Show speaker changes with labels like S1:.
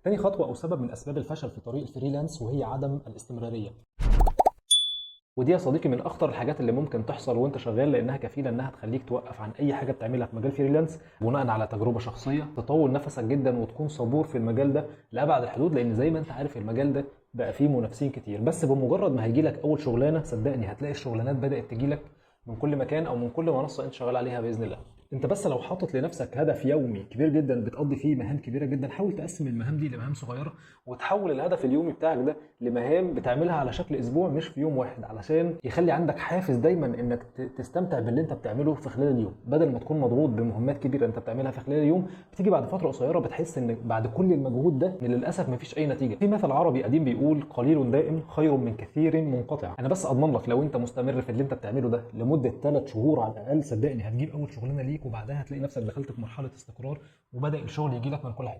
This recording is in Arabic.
S1: تاني خطوه او سبب من اسباب الفشل في طريق الفريلانس وهي عدم الاستمراريه. ودي يا صديقي من اخطر الحاجات اللي ممكن تحصل وانت شغال، لانها كفيله انها تخليك توقف عن اي حاجه بتعملها في مجال فريلانس بناء على تجربه شخصيه. تطول نفسك جدا وتكون صبور في المجال ده لابعد الحدود، لان زي ما انت عارف المجال ده بقى فيه منافسين كتير. بس بمجرد ما هيجي لك اول شغلانه صدقني هتلاقي الشغلانات بدات تجي لك من كل مكان او من كل منصه انت شغال عليها باذن الله. انت بس لو حاطط لنفسك هدف يومي كبير جدا بتقضي فيه مهام كبيره جدا، حاول تقسم المهام دي لمهام صغيره وتحول الهدف اليومي بتاعك ده لمهام بتعملها على شكل اسبوع مش في يوم واحد، علشان يخلي عندك حافز دايما انك تستمتع باللي انت بتعمله في خلال اليوم، بدل ما تكون مضغوط بمهمات كبيره انت بتعملها في خلال اليوم. بتيجي بعد فتره قصيره بتحس ان بعد كل المجهود ده للاسف مفيش اي نتيجه. في مثل عربي قديم بيقول قليل دائم خير من كثير منقطع. انا بس اضمن لك لو انت مستمر في اللي انت بتعمله ده لمده 3 شهور على الاقل، صدقني هتجيب اول شغلانه ليك وبعدها هتلاقي نفسك دخلت في مرحله استقرار وبدا الشغل يجي لك من كل حته.